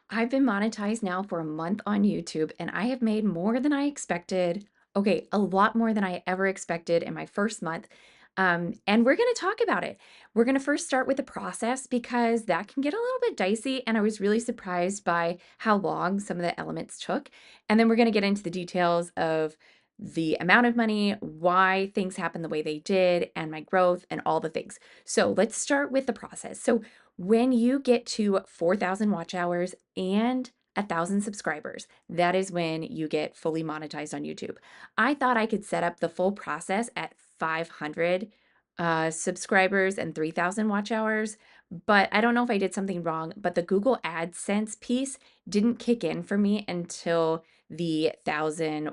I've been monetized now for a month on YouTube and I have made more than I expected. Okay, a lot more than I ever expected in my first month. And we're going to talk about it. We're going to first start with the process because that can get a little bit dicey. And I was really surprised by how long some of the elements took. And then we're going to get into the details of the amount of money, why things happened the way they did, and my growth and all the things. So let's start with the process. So when you get to 4,000 watch hours and 1,000 subscribers, that is when you get fully monetized on YouTube. I thought I could set up the full process at 500 subscribers and 3,000 watch hours, but I don't know if I did something wrong, but the Google AdSense piece didn't kick in for me until the 1,000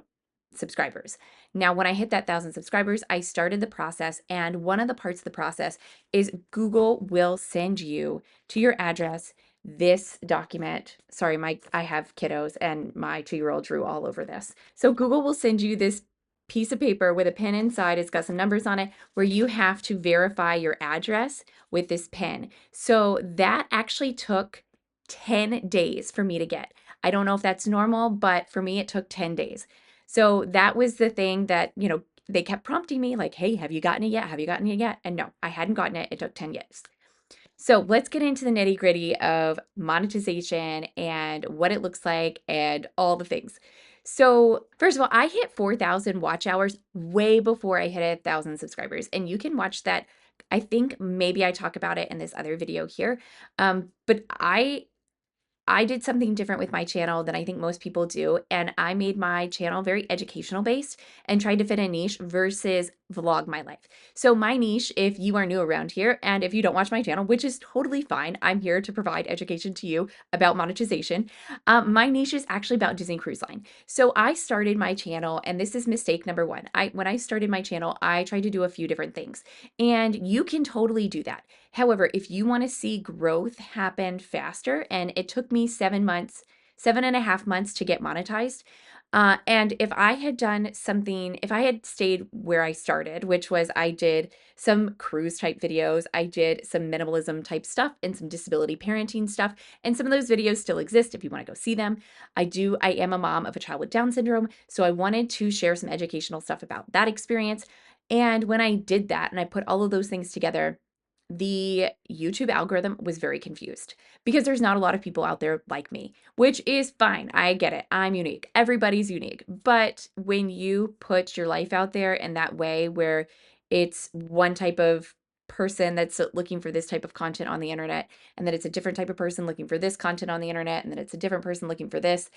subscribers. Now, when I hit that 1,000 subscribers, I started the process, and one of the parts of the process is Google will send you to your address this document. Sorry, I have kiddos and my 2-year-old drew all over this. So Google will send you this piece of paper with a pin inside. It's got some numbers on it where you have to verify your address with this pin. So that actually took 10 days for me to get. I don't know if that's normal, but for me, it took 10 days. So that was the thing that, they kept prompting me like, hey, have you gotten it yet? Have you gotten it yet? And no, I hadn't gotten it. It took 10 years. So let's get into the nitty gritty of monetization and what it looks like and all the things. So first of all, I hit 4,000 watch hours way before I hit 1,000 subscribers. And you can watch that. I think maybe I talk about it in this other video here. But I did something different with my channel than I think most people do, and I made my channel very educational based and tried to fit a niche versus vlog my life. So my niche, if you are new around here and if you don't watch my channel, which is totally fine, I'm here to provide education to you about monetization. My niche is actually about Disney Cruise Line. So I started my channel, and this is mistake number one. When I started my channel, I tried to do a few different things, and you can totally do that. However, if you want to see growth happen faster, and it took me 7.5 months to get monetized. And if I had done something, if I had stayed where I started, which was I did some cruise type videos, I did some minimalism type stuff and some disability parenting stuff. And some of those videos still exist if you want to go see them. I am a mom of a child with Down syndrome. So I wanted to share some educational stuff about that experience. And when I did that and I put all of those things together, the YouTube algorithm was very confused because there's not a lot of people out there like me, which is fine. I get it. I'm unique. Everybody's unique. But when you put your life out there in that way where it's one type of person that's looking for this type of content on the internet, and then it's a different type of person looking for this content on the internet, and then it's a different person looking for this,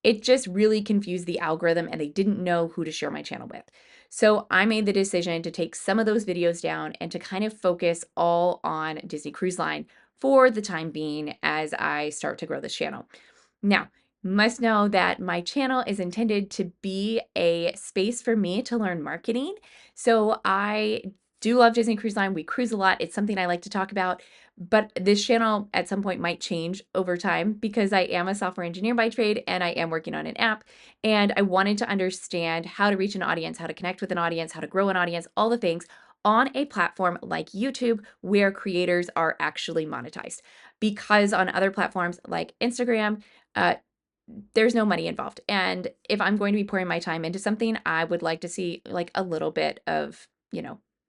it just really confused the algorithm and they didn't know who to share my channel with. So I made the decision to take some of those videos down and to kind of focus all on Disney Cruise Line for the time being as I start to grow this channel. Now, must know that my channel is intended to be a space for me to learn marketing. So I do love Disney Cruise Line. We cruise a lot. It's something I like to talk about. But this channel at some point might change over time because I am a software engineer by trade and I am working on an app. And I wanted to understand how to reach an audience, how to connect with an audience, how to grow an audience, all the things on a platform like YouTube where creators are actually monetized. Because on other platforms like Instagram, there's no money involved. And if I'm going to be pouring my time into something, I would like to see like a little bit of,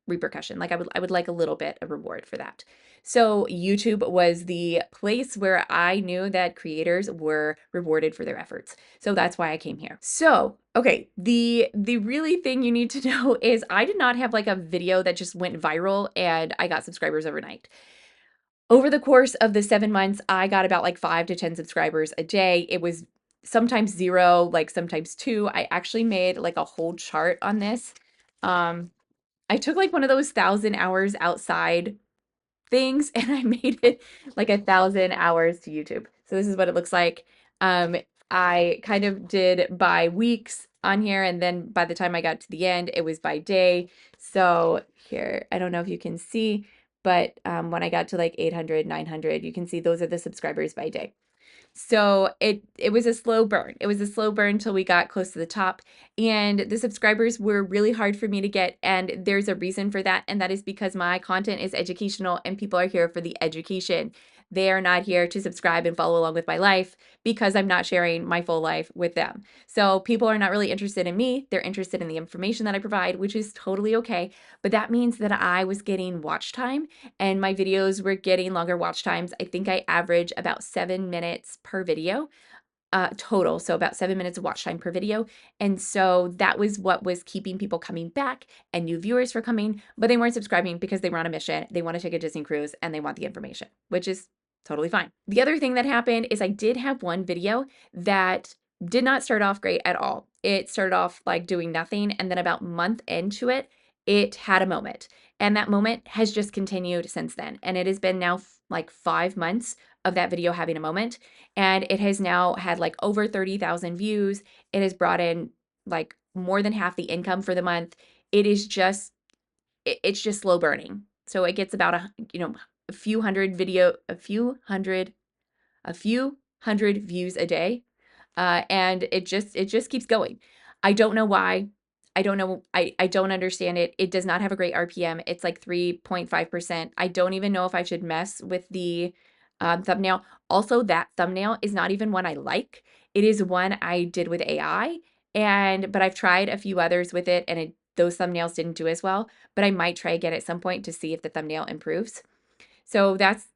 repercussion. Like I would like a little bit of reward for that. So YouTube was the place where I knew that creators were rewarded for their efforts. So that's why I came here. So, okay, the really thing you need to know is I did not have like a video that just went viral and I got subscribers overnight. Over the course of the 7 months, I got about like 5 to 10 subscribers a day. It was sometimes 0, like sometimes 2. I actually made like a whole chart on this. Um, I took like one of those 1,000 hours outside things and I made it like 1,000 hours to YouTube. So this is what it looks like. I kind of did by weeks on here, and then by the time I got to the end, it was by day. So here, I don't know if you can see, but when I got to like 800, 900, you can see those are the subscribers by day. So it was a slow burn. It was a slow burn till we got close to the top, and the subscribers were really hard for me to get, and there's a reason for that, and that is because my content is educational and people are here for the education. They're not here to subscribe and follow along with my life because I'm not sharing my full life with them. So people are not really interested in me. They're interested in the information that I provide, which is totally okay. But that means that I was getting watch time and my videos were getting longer watch times. I think I average about 7 minutes per video total. So about 7 minutes of watch time per video. And so that was what was keeping people coming back and new viewers for coming, but they weren't subscribing because they were on a mission. They want to take a Disney cruise and they want the information, which is totally fine. The other thing that happened is I did have one video that did not start off great at all. It started off like doing nothing. And then about a month into it, it had a moment. And that moment has just continued since then. And it has been now like 5 months of that video having a moment. And it has now had like over 30,000 views. It has brought in like more than half the income for the month. It is just, it's just slow burning. So it gets about a few hundred video, a few hundred views a day. And it just keeps going. I don't know why. I don't know. I don't understand it. It does not have a great RPM. It's like 3.5%. I don't even know if I should mess with the thumbnail. Also, that thumbnail is not even one I like. It is one I did with AI, but I've tried a few others with it, and those thumbnails didn't do as well. But I might try again at some point to see if the thumbnail improves. So that's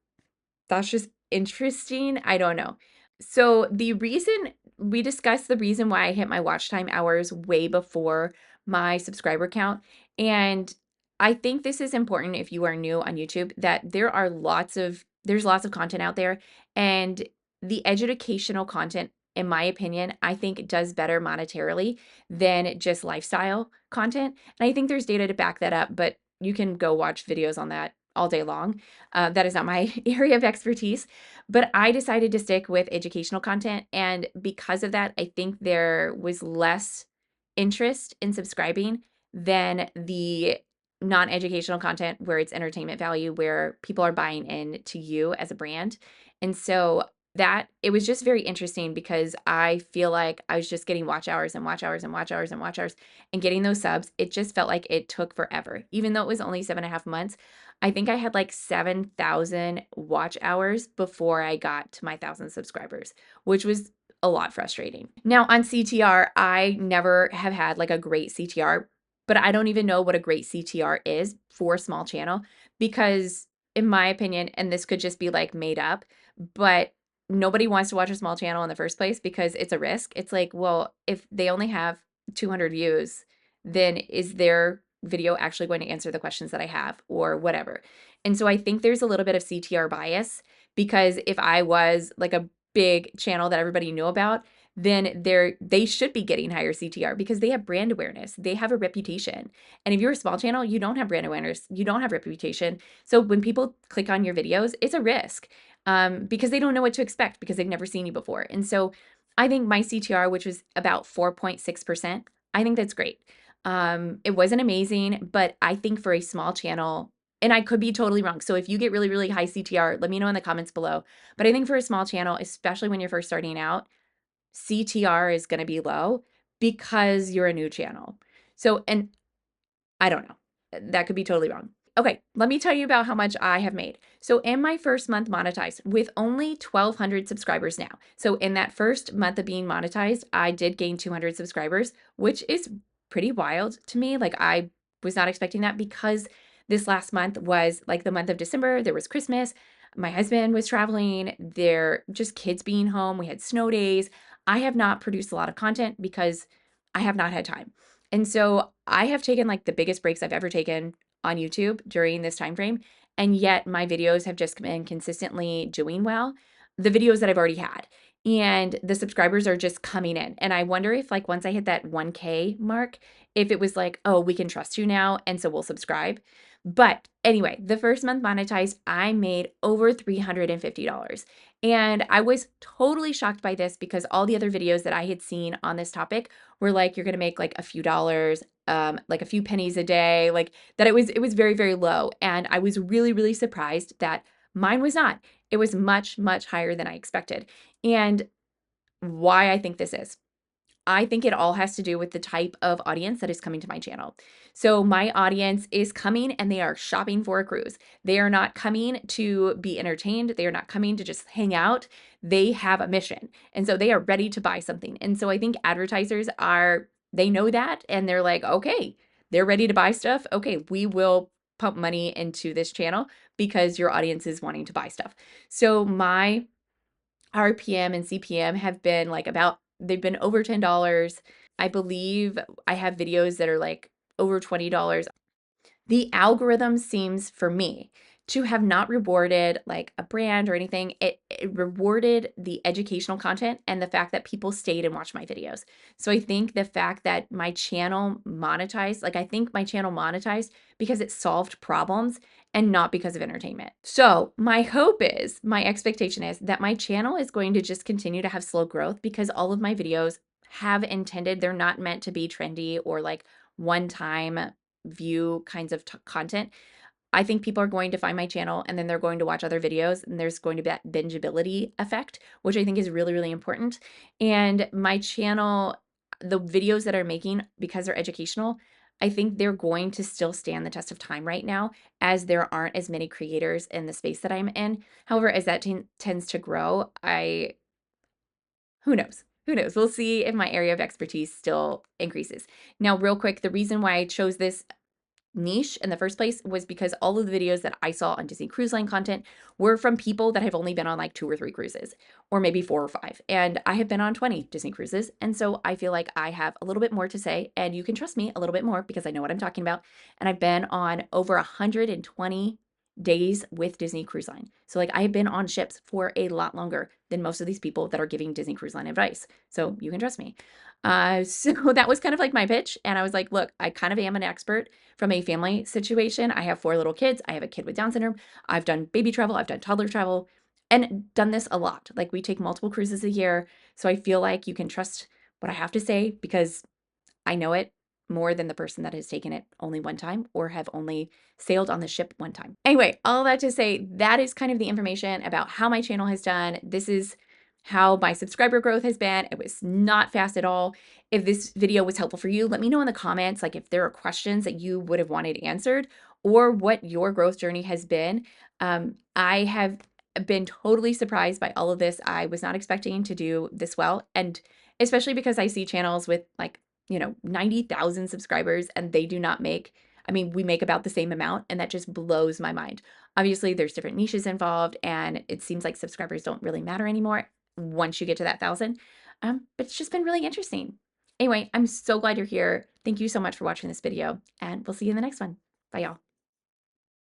just interesting. I don't know. So we discussed the reason why I hit my watch time hours way before my subscriber count. And I think this is important if you are new on YouTube, that there's lots of content out there, and the educational content, in my opinion, I think does better monetarily than just lifestyle content. And I think there's data to back that up, but you can go watch videos on that all day long. That is not my area of expertise, but I decided to stick with educational content. And because of that, I think there was less interest in subscribing than the non-educational content where it's entertainment value, where people are buying in to you as a brand. And so that it was just very interesting because I feel like I was just getting watch hours and watch hours and watch hours and watch hours and getting those subs. It just felt like it took forever, even though it was only 7.5 months. I think I had like 7,000 watch hours before I got to my 1,000 subscribers, which was a lot frustrating. Now on CTR, I never have had like a great CTR, but I don't even know what a great CTR is for a small channel because, in my opinion, and this could just be like made up, but nobody wants to watch a small channel in the first place because it's a risk. It's like, well, if they only have 200 views, then is their video actually going to answer the questions that I have or whatever? And so I think there's a little bit of CTR bias because if I was like a big channel that everybody knew about, then they should be getting higher CTR because they have brand awareness. They have a reputation. And if you're a small channel, you don't have brand awareness, you don't have reputation. So when people click on your videos, it's a risk because they don't know what to expect because they've never seen you before. And so I think my CTR, which was about 4.6%, I think that's great. It wasn't amazing, but I think for a small channel, and I could be totally wrong. So if you get really, really high CTR, let me know in the comments below. But I think for a small channel, especially when you're first starting out, CTR is going to be low because you're a new channel. So, and I don't know. That could be totally wrong. Okay, let me tell you about how much I have made. So in my first month monetized with only 1,200 subscribers now. So in that first month of being monetized, I did gain 200 subscribers, which is pretty wild to me. Like I was not expecting that because this last month was like the month of December. There was Christmas. My husband was traveling. There just kids being home. We had snow days. I have not produced a lot of content because I have not had time. And so I have taken like the biggest breaks I've ever taken on YouTube during this time frame, and yet my videos have just been consistently doing well. The videos that I've already had, and the subscribers are just coming in. And I wonder if like once I hit that 1K mark, if it was like, oh, we can trust you now, and so we'll subscribe. But anyway, the first month monetized, I made over $350. And I was totally shocked by this because all the other videos that I had seen on this topic were like, you're gonna make like a few dollars, like a few pennies a day, like that it was very, very low. And I was really, really surprised that mine was not. It was much, much higher than I expected. And why I think this is. I think it all has to do with the type of audience that is coming to my channel. So my audience is coming and they are shopping for a cruise. They are not coming to be entertained. They are not coming to just hang out. They have a mission. And so they are ready to buy something. And so I think advertisers are, they know that and they're like, okay, they're ready to buy stuff. Okay, we will pump money into this channel because your audience is wanting to buy stuff. So my RPM and CPM have been like they've been over $10. I believe I have videos that are like over $20. The algorithm seems for me to have not rewarded like a brand or anything. It rewarded the educational content and the fact that people stayed and watched my videos. So I think the fact that my channel monetized, like I think my channel monetized because it solved problems and not because of entertainment. So my hope is, my expectation is that my channel is going to just continue to have slow growth because all of my videos have intended, they're not meant to be trendy or like one time view kinds of content. I think people are going to find my channel and then they're going to watch other videos and there's going to be that bingeability effect, which I think is really, really important. And my channel, the videos that I'm making, because they're educational, I think they're going to still stand the test of time right now as there aren't as many creators in the space that I'm in. However, as that tends to grow, who knows? Who knows? We'll see if my area of expertise still increases. Now, real quick, the reason why I chose this niche in the first place was because all of the videos that I saw on Disney Cruise Line content were from people that have only been on like 2 or 3 cruises, or maybe 4 or 5. And I have been on 20 Disney cruises. And so I feel like I have a little bit more to say, and you can trust me a little bit more because I know what I'm talking about. And I've been on over 120 days with Disney Cruise Line. So like I have been on ships for a lot longer than most of these people that are giving Disney Cruise Line advice. So you can trust me. So that was kind of like my pitch. And I was like, look, I kind of am an expert from a family situation. I have 4 little kids. I have a kid with Down syndrome. I've done baby travel. I've done toddler travel and done this a lot. Like we take multiple cruises a year. So I feel like you can trust what I have to say because I know it more than the person that has taken it only one time or have only sailed on the ship one time. Anyway, all that to say, that is kind of the information about how my channel has done. This is how my subscriber growth has been. It was not fast at all. If this video was helpful for you, let me know in the comments, like if there are questions that you would have wanted answered or what your growth journey has been. I have been totally surprised by all of this. I was not expecting to do this well. And especially because I see channels with like 90,000 subscribers and they do not make, I mean, we make about the same amount and that just blows my mind. Obviously, there's different niches involved and it seems like subscribers don't really matter anymore once you get to that 1,000. But it's just been really interesting. Anyway, I'm so glad you're here. Thank you so much for watching this video and we'll see you in the next one. Bye, y'all.